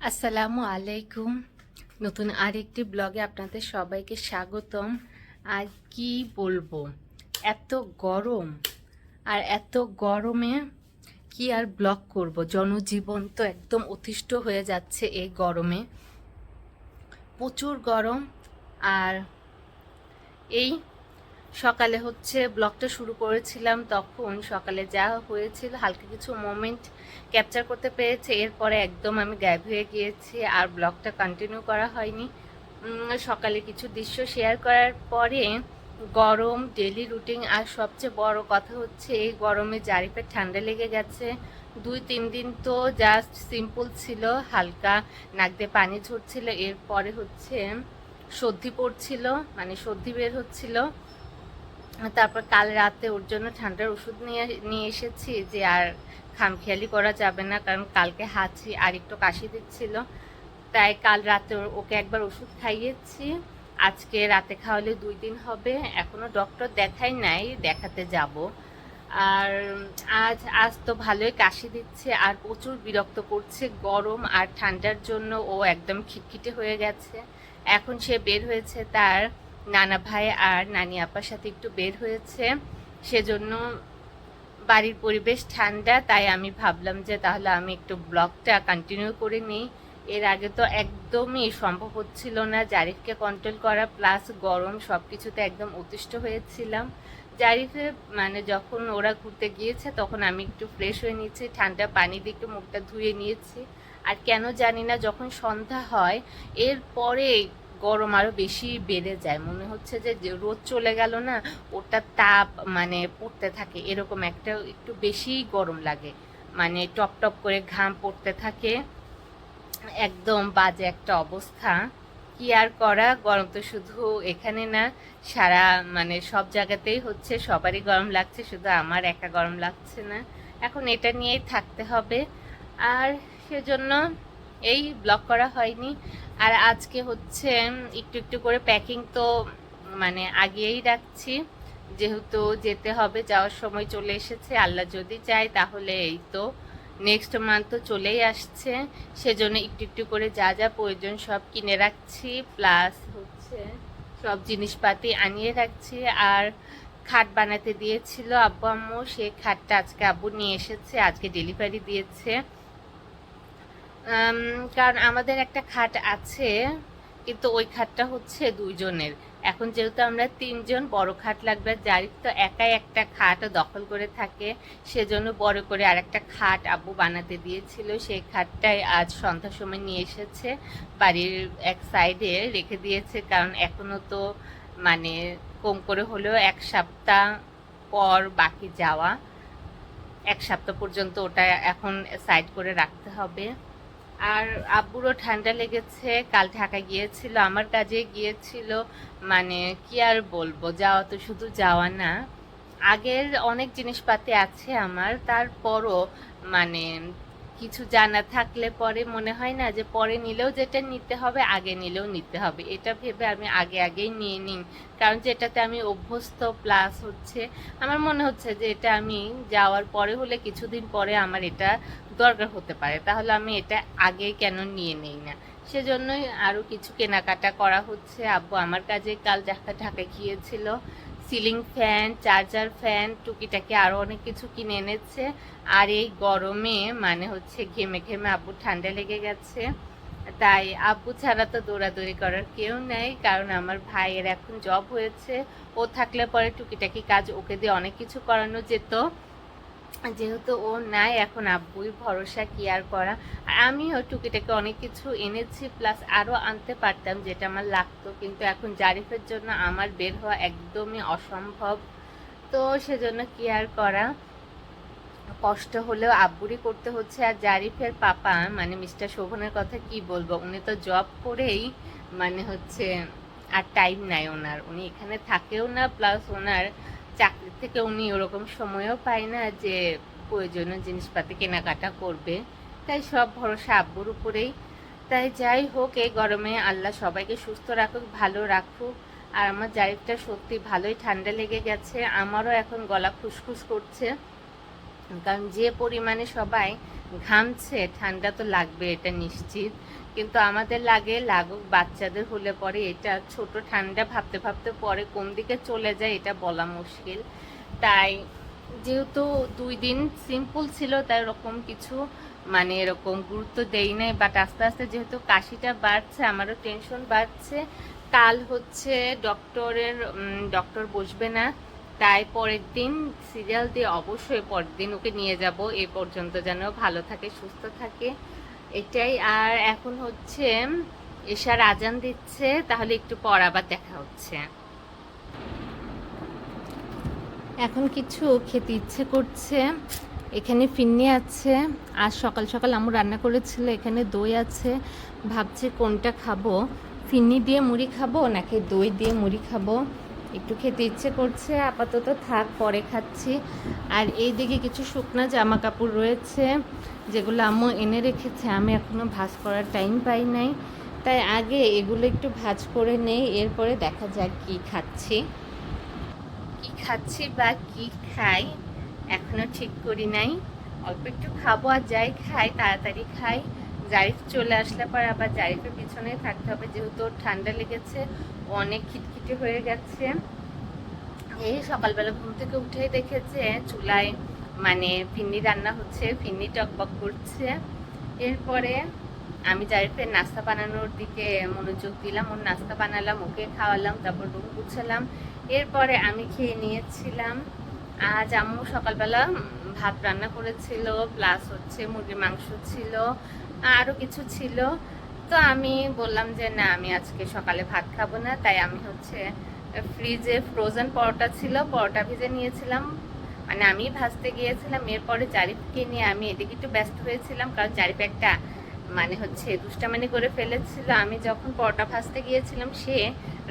আসসালামু আলাইকুম। নতুন আরেকটি ব্লগে আপনাদের সবাইকে স্বাগতম। আর কি বলবো, এত গরম, আর এত গরমে কি আর ব্লগ করব। জনজীবন তো একদম অতিষ্ঠ হয়ে যাচ্ছে এই গরমে, প্রচুর গরম। আর এই সকালে ব্লগটা শুরু করেছিলাম, তখন সকালে যা হয়েছিল হালকা কিছু মোমেন্ট ক্যাপচার করতে পেরেছি। এরপরে একদম আমি গায়েব হয়ে গিয়েছি, আর ব্লগটা কন্টিনিউ করা হয়নি। সকালে কিছু দৃশ্য শেয়ার করার পরে গরম, ডেলি রুটিন, আর সবচেয়ে বড় কথা হচ্ছে এই গরমে জারিফের ঠান্ডা লেগে গেছে। 2-3 দিন তো জাস্ট সিম্পল ছিল, হালকা নাক দিয়ে পানি ঝরছিল, এরপরে সর্দি পড়ছিল, মানে সর্দি বের হচ্ছিল। তারপর কাল রাতে ওর জন্য ঠান্ডার ওষুধ নিয়ে নিয়ে এসেছি, যে আর খামখেয়ালি করা যাবে না, কারণ কালকে হাঁচি আর একটু কাশি দিচ্ছিল। তাই কাল রাতে ওকে একবার ওষুধ খাইয়েছি, আজকে রাতে খাওয়ালে 2 দিন হবে। এখনো ডক্টর দেখাই নাই, দেখাতে যাব। আর আজ আজ তো ভালোই কাশি দিচ্ছে, আর প্রচুর বিরক্ত করছে গরম আর ঠান্ডার জন্য। ও একদম খিটখিটে হয়ে গেছে। এখন সে বের হয়েছে, তার নানা ভাই আর নানি আপার সাথে একটু বের হয়েছে, সেজন্য বাড়ির পরিবেশ ঠান্ডা। তাই আমি ভাবলাম যে তাহলে আমি একটু ব্লগটা কন্টিনিউ করে নিই। এর আগে তো একদমই সম্ভব হচ্ছিল না জারিফকে কন্ট্রোল করা, প্লাস গরম, সব কিছুতে একদম অতিষ্ঠ হয়েছিলাম। জারিফে মানে যখন ওরা ঘুরতে গিয়েছে তখন আমি একটু ফ্রেশ হয়ে নিয়েছি, ঠান্ডা পানি দিয়ে একটু মুখটা ধুয়ে নিয়েছি। আর কেন জানি না, যখন সন্ধ্যা হয় এরপরে গরম আরো বেশি বেড়ে যায়, মনে হচ্ছে যে রোদ চলে গেল না, ওটার তাপ মানে পড়তে থাকে, এরকম একটা একটু বেশি গরম লাগে, মানে টপ টপ করে ঘাম পড়তে থাকে। একদম বাজে একটা অবস্থা। কি আর করা, গরম তো শুধু এখানে না, সারা মানে সব জায়গাতেই হচ্ছে, সবারই গরম লাগছে, শুধু আমার একা গরম লাগছে না। এখন এটা নিয়েই থাকতে হবে। আর সেজন্য এই ব্লগ করা হয়নি। আর আজকে একটু একটু করে প্যাকিং তো মানে আগেই রাখছি, যেহেতু যেতে হবে, যাওয়ার সময় চলে এসেছে। আল্লাহ যদি চায় তাহলে এই তো নেক্সট মান্থ তো চলেই আসছে, সেজন্য একটু একটু করে যা যা প্রয়োজন সব কিনে রাখছি, প্লাস সব জিনিসপাতি আনিয়ে রাখছি। আর খাট বানাতে দিয়েছিল আব্বু আম্মু, সেই খাটটা আজকে আব্বু নিয়ে এসেছে, আজকে ডেলিভারি দিয়েছে। কারণ আমাদের একটা খাট আছে, কিন্তু ওই খাটটা 2 জনের। এখন যেহেতু আমরা 3 জন, বড় খাট লাগবে। জারিফ তো একাই একটা খাট দখল করে থাকে, সেজন্য বড় করে আর একটা খাট আব্বু বানাতে দিয়েছিল। সেই খাটটাই আজ সন্ধ্যার সময় নিয়ে এসেছে, বাড়ির এক সাইডে রেখে দিয়েছে, কারণ এখনো তো মানে কম করে হলেও 1 সপ্তাহ পর বাকি যাওয়া, 1 সপ্তাহ পর্যন্ত ওটা এখন সাইড করে রাখতে হবে। আর আব্বুরও ঠান্ডা লেগেছে, কাল ঢাকা গিয়েছিল, আমার কাজে গিয়েছিল। মানে কি আর বলবো, যাওয়া তো শুধু যাওয়া না, আগের অনেক জিনিসপাতি আছে আমার, তারপরও মানে কিছু জানা থাকলে পরে মনে হয় না যে পরে নিলেও যেটা নিতে হবে আগে নিলেও নিতে হবে, এটা ভেবে আমি আগেই নিয়ে নিই। কারণ যেটাতে আমি অভ্যস্ত, প্লাস আমার মনে হচ্ছে যে এটা আমি যাওয়ার পরে হলে কিছুদিন পরে আমার এটা দরকার হতে পারে, তাহলে আমি এটা আগে কেন নিয়ে নেই না। সেজন্যই আরও কিছু কেনাকাটা করা হচ্ছে। আব্বু আমার কাজে কাল ঢাকা গিয়েছিল, সিলিং ফ্যান, চার্জার ফ্যান, টুকিটাকি আরও অনেক কিছু কিনে এনেছে। আর এই গরমে মানে ঘেমে ঘেমে আব্বু ঠান্ডা লেগে গেছে। তাই আব্বু ছাড়া তো দৌড়াদৌড়ি করার কেউ নেই, কারণ আমার ভাইয়ের এখন জব হয়েছে, ও থাকলে পরে টুকিটাকি কাজ ওকে দিয়ে অনেক কিছু করানো যেত। যেহেতু ও নাই, এখন আব্বুই ভরসা, কি আর করা। আর আমিও টুকিটাকি অনেক কিছু এনেছি, প্লাস আরও আনতে পারতাম যেটা আমার লাগতো, কিন্তু এখন জারিফের জন্য আমার বের হওয়া একদমই অসম্ভব। তো সেজন্য কি আর করা, কষ্ট হলেও আব্বুরই করতে হচ্ছে। আর জারিফের পাপা মানে মিস্টার শোভনের কথা কি বলবো, উনি তো জব করেই মানে আর টাইম নাই ওনার, উনি এখানে থাকেও না, প্লাস ওনার চাকরি থেকে উনি ওরকম সময়ও পায় না যে প্রয়োজনীয় জিনিসপাতি কেনাকাটা করবে। তাই সব ভরসা আব্বুর উপরেই। তাই যাই হোক, এই গরমে আল্লাহ সবাইকে সুস্থ রাখুক, ভালো রাখুক। আর আমার জারিফটা সত্যি ভালোই ঠান্ডা লেগে গেছে, আমারও এখন গলা খুসখুস করছে। কারণ যে পরিমাণে সবাই ঘামছে ঠান্ডা তো লাগবে, এটা নিশ্চিত। কিন্তু আমাদের লাগুক, বাচ্চাদের হলে পরে এটা ছোট ঠান্ডা ভাবতে ভাবতে পরে কোন দিকে চলে যায় এটা বলা মুশকিল। তাই যেহেতু 2 দিন সিম্পল ছিল, তাই ওরকম কিছু মানে এরকম গুরুত্ব দেই নাই। বাট আস্তে আস্তে যেহেতু কাশিটা বাড়ছে, আমারও টেনশন বাড়ছে। কাল হচ্ছে ডক্টর বসবে না, তাই পরের দিন সিরিয়াল দিয়ে অবশ্যই পরের দিন ওকে নিয়ে যাব, এ পর্যন্ত যেন ভালো থাকে, সুস্থ থাকে, এটাই। আর এখন হচ্ছে এশার আজান দিচ্ছে, তাহলে একটু পর আবার দেখা হচ্ছে। এখন কিছু খেতে ইচ্ছে করছে। এখানে ফিন্নি আছে, আজ সকাল সকাল আম্মু রান্না করেছিল, এখানে দই আছে। ভাবছি কোনটা খাবো, ফিন্নি দিয়ে মুড়ি খাবো নাকি দই দিয়ে মুড়ি খাবো, একটু খেতে ইচ্ছে করছে। আপাতত থাক, পরে খাচ্ছি। আর এই দিকে কিছু শুকনো জামা কাপড় রয়েছে যেগুলো আম্মু এনে রেখেছে, আমি এখনও ভাঁজ করার টাইম পাই নাই, তাই আগে এগুলো একটু ভাঁজ করে নেই, এরপরে দেখা যাক কি খাচ্ছি বা কি খাই এখনো ঠিক করি নাই। অল্প একটু খাবো, আর যাই খাই তাড়াতাড়ি খাই। জারিফ চলে আসলে পর আবার জারিফের পিছনেই থাকতে হবে, যেহেতু ঠান্ডা লেগেছে, অনেক খিটখিটে হয়ে গেছে। এই সকালবেলা ঘুম থেকে উঠেই দেখেছে চুলায় মানে ফিন্নি রান্না হচ্ছে, ফিন্নি টকবক করছে। এরপরে আমি জারিফের নাস্তা বানানোর দিকে মনোযোগ দিলাম, ওর নাস্তা বানালাম, ওকে খাওয়ালাম, তারপর রুম গুছালাম। এরপরে আমি খেয়ে নিয়েছিলাম। আজ আম্মু সকালবেলা ভাত রান্না করেছিল, প্লাস হচ্ছে মুরগির মাংস ছিল, আরও কিছু ছিল। তো আমি বললাম যে না, আমি আজকে সকালে ভাত খাবো না, তাই আমি হচ্ছে ফ্রিজে ফ্রোজেন পরোটা ছিল, পরোটা ভেজে নিয়েছিলাম, মানে আমি ভাজতে গিয়েছিলাম। এরপরে জারিফকে নিয়ে আমি এদিকে একটু ব্যস্ত হয়েছিলাম, কারণ জারিফ একটা মানে হচ্ছে দুষ্টামানি করে ফেলেছিল। আমি যখন পরোটা ভাজতে গিয়েছিলাম, সে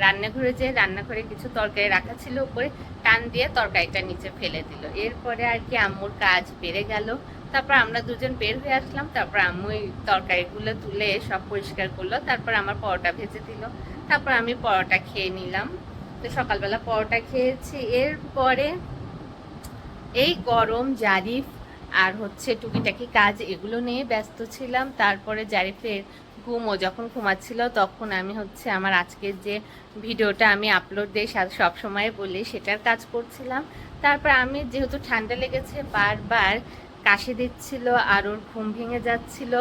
রান্নাঘরে যেয়ে রান্নাঘরে কিছু তরকারি রাখা ছিল, উপরে টান দিয়ে তরকারিটা নিচে ফেলে দিল। এরপরে আর কি আম্মুর কাজ বেড়ে গেল। তারপর আমরা দুজন বের হয়ে আসলাম, তারপর আম্মু তরকারিগুলো তুলে সব পরিষ্কার করলো, তারপর আমার পরোটা ভেজে দিল, তারপর আমি পরোটা খেয়ে নিলাম। তো সকালবেলা পরোটা খেয়েছি। এরপরে এই গরম, জারিফ আর হচ্ছে টুকিটাকি কাজ, এগুলো নিয়ে ব্যস্ত ছিলাম। তারপরে জারিফের ঘুমও যখন ঘুমাচ্ছিল, তখন আমি হচ্ছে আমার আজকের যে ভিডিওটা আমি আপলোড দিই সব সময় বলি, সেটার কাজ করছিলাম। তারপর আমি যেহেতু ঠান্ডা লেগেছে, বারবার কাশি দিচ্ছিল আর ওর ঘুম ভেঙে যাচ্ছিল,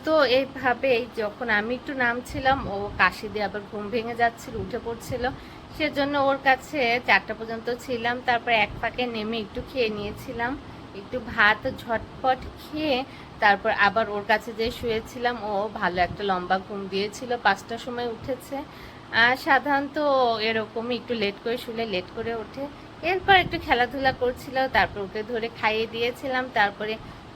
তো এইভাবেই যখন আমি একটু নামছিলাম, ও কাশি দিয়ে আবার ঘুম ভেঙে যাচ্ছিল, উঠে পড়ছিল। সেজন্য ওর কাছে 4টা পর্যন্ত ছিলাম। তারপর এক ফাঁকে নেমে একটু খেয়ে নিয়েছিলাম, একটু ভাত ঝটপট খেয়ে তারপর আবার ওর কাছে যে শুয়েছিলাম। ও ভালো একটা লম্বা ঘুম দিয়েছিল, 5টার সময় উঠেছে। আর সাধারণত এরকমই একটু লেট করে শুলে লেট করে ওঠে। এরপর একটু খেলাধুলা করছিল, তারপর ওকে ধরে খাইয়ে দিয়েছিলাম। তারপরে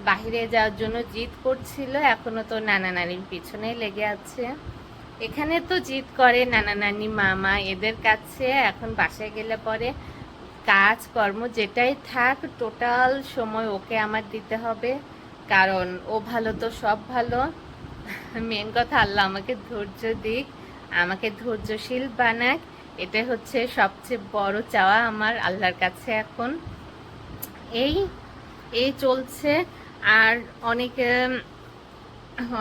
বাহিরে যাওয়ার জন্য জিদ করছিল, এখনো তো নানা নানির পিছনেই লেগে আছে। এখানে তো জিদ করে নানা নানি মামা এদের কাছে, এখন বাসায় গেলে পরে কাজকর্ম যেটাই থাক টোটাল সময় ওকে আমার দিতে হবে, কারণ ও ভালো তো সব ভালো। মেন কথা, আল্লাহ আমাকে ধৈর্য দিক, আমাকে ধৈর্যশীল বানাক, এটাই হচ্ছে সবচেয়ে বড় চাওয়া আমার আল্লাহর কাছে এখন। এই এই চলছে। আর অনেকে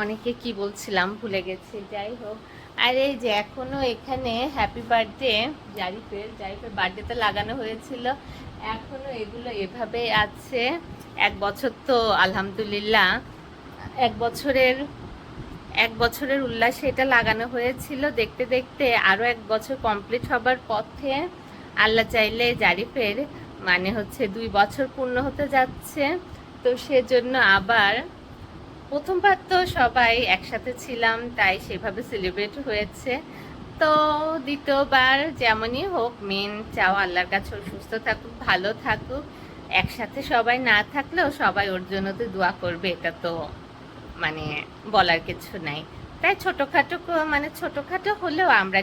অনেকে কি বলছিলাম ভুলে গেছি, যাই হোক। আর এই যে এখনো এখানে হ্যাপি বার্থডে জারিফের বার্থডেতে লাগানো হয়েছিল, এখনো এগুলো এভাবে আছে। 1 বছর তো আলহামদুলিল্লাহ, 1 বছরের উল্লাসে এটা লাগানো হয়েছিল। দেখতে দেখতে আরও 1 বছর কমপ্লিট হবার পথে, আল্লাহ চাইলে জারিফের মানে হচ্ছে 2 বছর পূর্ণ হতে যাচ্ছে। তো সেজন্য আবার প্রথমবার তো সবাই একসাথে ছিলাম, তাই সেভাবে সেলিব্রেট হয়েছে। তো দ্বিতীয়বার যেমনই হোক, মেন চাওয়া আল্লাহর কাছে সুস্থ থাকুক, ভালো থাকুক। একসাথে সবাই না থাকলেও সবাই ওর জন্য তো দোয়া করবে, এটা তো মানে বলার কিছু নাই। তাই ছোটোখাটো হলেও আমরা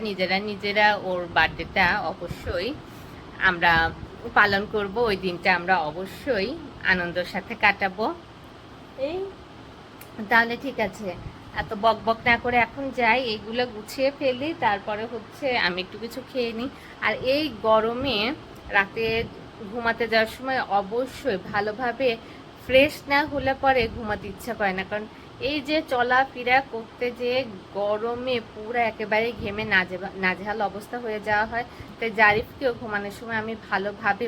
নিজেরা ওর বার্থডেটা অবশ্যই আমরা পালন করব, ওই দিনটা আমরা অবশ্যই আনন্দের সাথে কাটাবো। এই তাহলে ঠিক আছে, এত বক বক না করে এখন যাই, এইগুলো গুছিয়ে ফেলি, তারপরে হচ্ছে আমি একটু কিছু খেয়ে নিই। আর এই গরমে রাতে ঘুমাতে যাওয়ার সময় অবশ্যই ভালোভাবে ফ্রেশ না হলে পরে ঘুমাতে ইচ্ছা করে না, কারণ এই যে চলাফেরা করতে যে গরমে পুরো একেবারে ঘেমে নাজেহাল অবস্থা হয়ে যাওয়া হয়। তাই জারিফকেও ঘুমানোর সময় আমি ভালোভাবে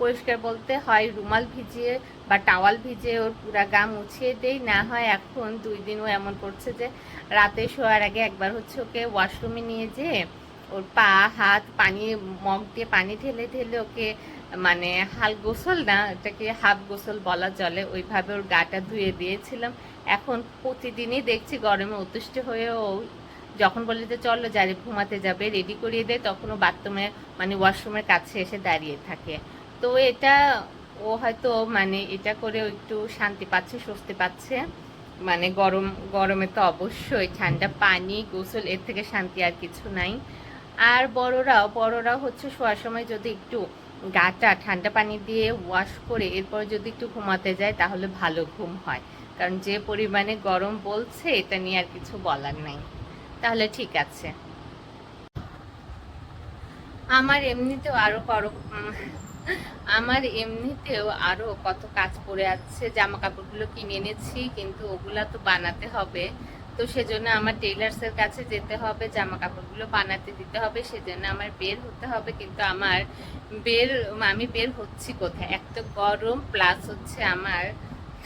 পরিষ্কার বলতে হয় রুমাল ভিজিয়ে বা টাওয়াল ভিজিয়ে ওর পুরা গা মুছিয়ে দেই, না হয় এখন 2 দিনও এমন করছে যে রাতে শোয়ার আগে একবার হচ্ছে ওকে ওয়াশরুমে নিয়ে যেয়ে ওর পা হাত পানি মগ দিয়ে পানি ঢেলে ঢেলে ওকে মানে হাল গোসল না, এটাকে হাফ গোসল বলা চলে, ওইভাবে ওর গাটা ধুয়ে দিয়েছিলাম। এখন প্রতিদিনই দেখছি গরমে অতিষ্ঠ হয়েও যখন বলে যে চলো জারিফ ঘুমাতে যাবে রেডি করিয়ে দেয়, তখনও বাথরুমে মানে ওয়াশরুমের কাছে এসে দাঁড়িয়ে থাকে। তো এটা ও হয়তো মানে এটা করেও একটু শান্তি পাচ্ছে, স্বস্তি পাচ্ছে। মানে গরমে তো অবশ্যই ঠান্ডা পানি গোসল, এর থেকে শান্তি আর কিছু নাই। আর বড়রাও হচ্ছে শোয়ার সময় যদি একটু গাটা ঠান্ডা পানি দিয়ে ওয়াশ করে এরপর যদি একটু ঘুমাতে যায় তাহলে ভালো ঘুম হয়, কারণ যে পরিমাণে গরম বলছে এটা নিয়ে আর কিছু বলার নাই। তাহলে ঠিক আছে। আমার এমনিতেও আরো কত কাজ পড়ে আছে। জামা কাপড়গুলো কিনে এনেছি কিন্তু ওগুলা তো বানাতে হবে, তো সেজন্য আমার টেইলার্সের কাছে যেতে হবে, জামা কাপড়গুলো বানাতে দিতে হবে, সেজন্য আমার বের হতে হবে। কিন্তু আমি বের হচ্ছি কোথায়? এক তো গরম, প্লাস হচ্ছে আমার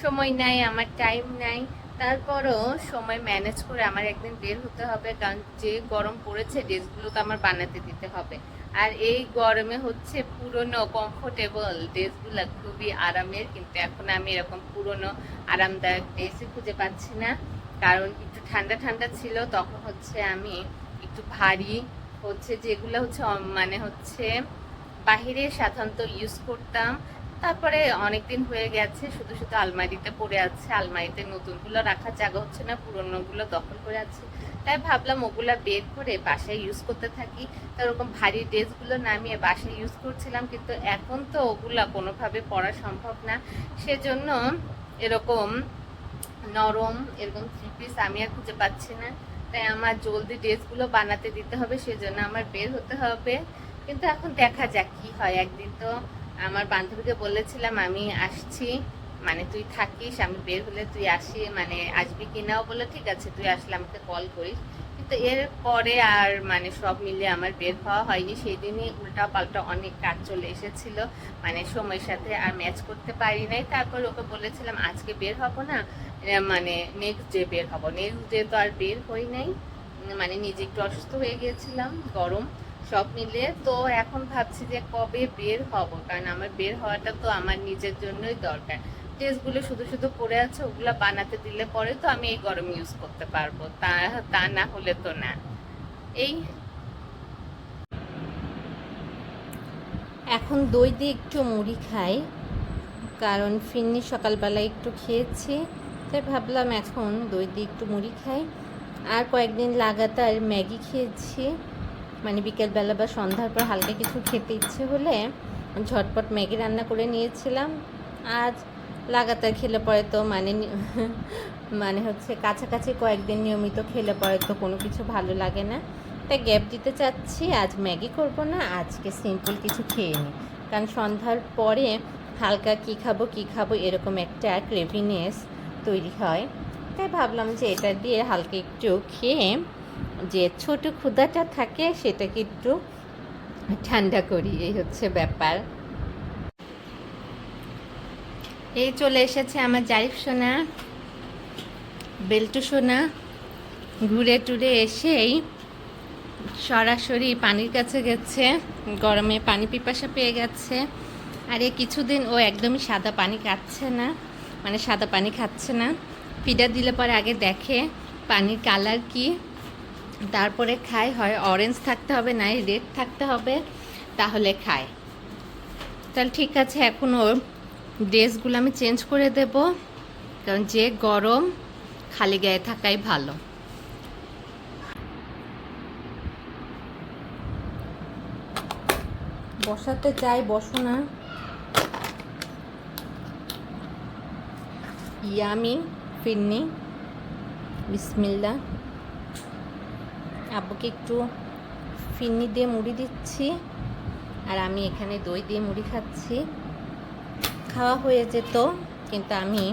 সময় নাই, আমার টাইম নাই। তারপরও সময় ম্যানেজ করে আমার একদিন বের হতে হবে, কারণ যে গরম পড়েছে ড্রেসগুলো তো আমার বানাতে দিতে হবে। আর এই গরমে হচ্ছে পুরনো কমফোর্টেবল ড্রেসগুলো খুবই আরামের, কিন্তু এখন আমি এরকম পুরনো আরামদায়ক ড্রেসই খুঁজে পাচ্ছি না। কারণ একটু ঠান্ডা ঠান্ডা ছিল, তখন হচ্ছে আমি একটু ভারী হচ্ছে যেগুলো হচ্ছে মানে হচ্ছে বাহিরে সাধারণত ইউজ করতাম, তারপরে অনেকদিন হয়ে গেছে শুধু শুধু আলমারিতে পড়ে আছে, আলমারিতে নতুনগুলো রাখার জায়গা হচ্ছে না, পুরনোগুলো দখল করে আছে। তাই ভাবলাম ওগুলা বের করে বাসায় ইউজ করতে থাকি। তাই ওরকম ভারী ড্রেসগুলো নামিয়ে বাসায় ইউজ করছিলাম, কিন্তু এখন তো ওগুলা কোনোভাবে পরা সম্ভব না। সেজন্য এরকম নরম এরকম 3 পিস আমি আর খুঁজে পাচ্ছি না। তাই আমার জলদি ড্রেসগুলো বানাতে দিতে হবে, সেজন্য আমার বের হতে হবে। কিন্তু এখন দেখা যাক কি হয়। একদিন তো আমার বান্ধবীকে বলেছিলাম আমি আসছি, মানে তুই থাকিস, আমি বের হলে তুই মানে আসবি কিনাও, বলে ঠিক আছে তুই আসলে আমাকে কল করিস। কিন্তু এর পরে আর মানে সব মিলে আমার বের হওয়া হয়নি। সেই দিনই উল্টা পাল্টা অনেক কাজ চলে এসেছিল, মানে সময়ের সাথে আর ম্যাচ করতে পারি নাই। তারপর ওকে বলেছিলাম আজকে বের হব না, মানে নেক্সট ডে বের হব। নেক্সট ডে তো আর বের হই নাই, মানে নিজে একটু অসুস্থ হয়ে গিয়েছিলাম, গরম সব মিলিয়ে। তো এখন ভাবছি যে কবে বের হব, কারণ আমার বের হওয়াটা তো আমার নিজের জন্যই দরকার। ড্রেসগুলো শুধু শুধু পরে আছে, ওগুলো বানাতে দিলে পরে তো আমি এই গরম ইউজ করতে পারবো, তা না হলে তো না। এই এখন দই দিয়ে একটু মুড়ি খাই, কারণ ফিন্নি সকালবেলায় একটু খেয়েছি, তাই ভাবলাম এখন দই দিয়ে একটু মুড়ি খাই। আর কয়েকদিন লাগাতার ম্যাগি খেয়েছি, মানে বিকেলবেলা বা সন্ধ্যার পর হালকা কিছু খেতে ইচ্ছে হলে ঝটপট ম্যাগি রান্না করে নিয়েছিলাম। আজ লাগাতার খেলে পরে তো মানে হচ্ছে কাছাকাছি কয়েকদিন নিয়মিত খেলে পরে তো কোনো কিছু ভালো লাগে না, তাই গ্যাপ দিতে চাচ্ছি। আজ ম্যাগি করব না, আজকে সিম্পল কিছু খেয়ে নিই, কারণ সন্ধ্যার পরে হালকা কী খাবো এরকম একটা ক্রেভিনেস তৈরি হয়। তাই ভাবলাম যে এটা দিয়ে হালকা একটু খেয়ে যে ছোট ক্ষুধাটা থাকে সেটাকে একটু ঠান্ডা করি, এই হচ্ছে ব্যাপার। এই চলে এসেছে আমার জারিফ সোনা, বেল্টু সোনা, ঘুরে টুরে এসেই সরাসরি পানির কাছে গেছে, গরমে পানি পিপাসা পেয়ে গেছে। আর এই কিছুদিন ও একদমই সাদা পানি খাচ্ছে না, মানে সাদা পানি খাচ্ছে না। ফিডার দিলে পরে আগে দেখে পানির কালার কি, তারপরে খায়। হয় অরেঞ্জ থাকতে হবে, নাই রেড থাকতে হবে, তাহলে খায়। তাহলে ঠিক আছে, এখন ওর ড্রেসগুলো আমি চেঞ্জ করে দেব, কারণ যে গরম খালি গায়ে থাকাই ভালো। বসাতে চাই, বসো না। ইয়ামি ফিন্নি, বিসমিল্লা। আব্বুকে একটু ফিন্নি দিয়ে মুড়ি দিচ্ছি, আর আমি এখানে দই দিয়ে মুড়ি খাচ্ছি। খাওয়া হয়ে যেত, কিন্তু আমি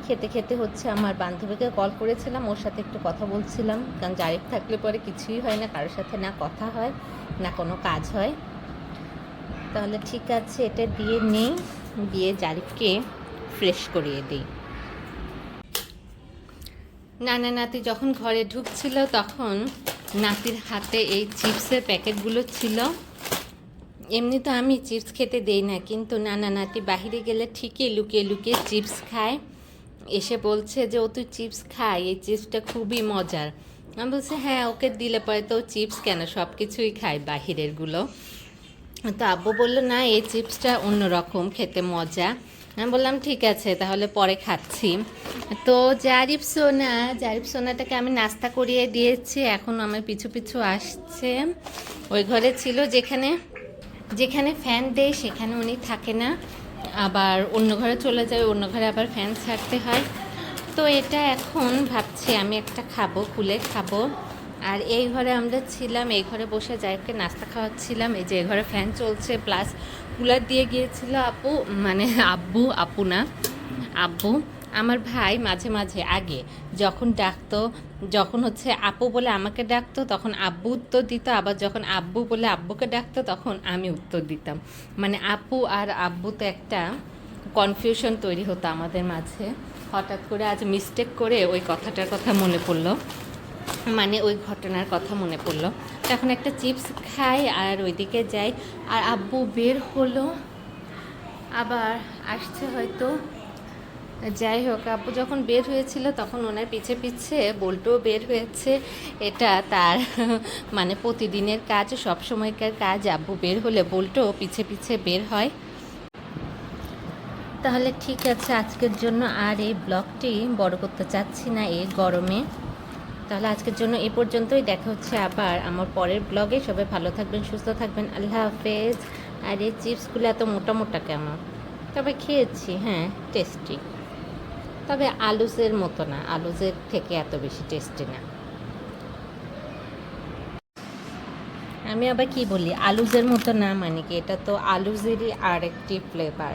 খেতে খেতে হচ্ছে আমার বান্ধবীকে কল করেছিলাম, ওর সাথে একটু কথা বলছিলাম, কারণ জারিফ থাকলে পরে কিছুই হয় না, কারোর সাথে না কথা হয় না কোনো কাজ হয়। তাহলে ঠিক আছে, এটা দিয়ে নেই, দিয়ে জারিফকে ফ্রেশ করিয়ে দিই। নানা নাতি যখন ঘরে ঢুকছিল তখন নাতির হাতে এই চিপসের প্যাকেটগুলো ছিল। এমনি তো আমি চিপস খেতে দেই না, কিন্তু নানা নাতি বাহিরে গেলে ঠিকই লুকিয়ে লুকিয়ে চিপস খায়। এসে বলছে যে ও তুই চিপস খায়, এই চিপসটা খুবই মজার। আমি বলছি হ্যাঁ, ওকে দিলে পরে তো চিপস কেন, সব কিছুই খায় বাহিরেরগুলো। তো আব্বু বললো না, এই চিপসটা অন্যরকম, খেতে মজা। আমি বললাম ঠিক আছে, তাহলে পরে খাচ্ছি। তো জারিফ সোনাটাকে আমি নাস্তা করিয়ে দিয়েছি, এখন আমার পিছু পিছু আসছে। ওই ঘরে ছিল, যেখানে ফ্যান দেয় সেখানে উনি থাকে না, আবার অন্য ঘরে চলে যায়, অন্য ঘরে আবার ফ্যান ছাড়তে হয়। তো এটা এখন ভাবছি আমি একটা খাবো, খুলে খাবো। আর এই ঘরে আমরা ছিলাম, এই ঘরে বসে জারিফকে নাস্তা খাওয়াচ্ছিলাম। এই যে এই ঘরে ফ্যান চলছে, প্লাস কুলার দিয়ে গিয়েছিল আপু, মানে আপু না আব্বু। আমার ভাই মাঝে মাঝে আগে যখন ডাকতো, যখন হচ্ছে আপু বলে আমাকে ডাকতো তখন আব্বু উত্তর দিত, আবার যখন আব্বু বলে আব্বুকে ডাকতো তখন আমি উত্তর দিতাম। মানে আপু আর আব্বু তো একটা কনফিউশন তৈরি হতো আমাদের মাঝে। হঠাৎ করে আজ মিস্টেক করে ওই কথাটার কথা মনে পড়লো, মানে ওই ঘটনার কথা মনে পড়লো। তখন একটা চিপস খাই আর ওইদিকে যাই, আর আব্বু বের হলো, আবার আসছে হয়তো। যাই হোক, আব্বু যখন বের হয়েছিল তখন ওনার পিছে পিছে বল্টুও বের হয়েছে। এটা তার মানে প্রতিদিনের কাজ, সব সময়কার কাজ। আব্বু বের হলে বল্টুও পিছে পিছে বের হয়। তাহলে ঠিক আছে, আজকের জন্য আর এই ব্লগটি বড় করতে চাচ্ছি না এই গরমে। তাহলে আজকের জন্য এই পর্যন্তই, দেখা হচ্ছে আবার আমার পরের ব্লগে। সবাই ভালো থাকবেন, সুস্থ থাকবেন, আল্লাহ হাফেজ। আর এই চিপসগুলো এত মোটা মোটা কেমন? তবে খেয়েছি, হ্যাঁ টেস্টি, তবে আলুজের মতো না, আলুজের থেকে এত বেশি টেস্টি না। আমি আবার কি বলি, আলুজের মতো না মানে কি, এটা তো আলুজেরই আরেকটি ফ্লেভার।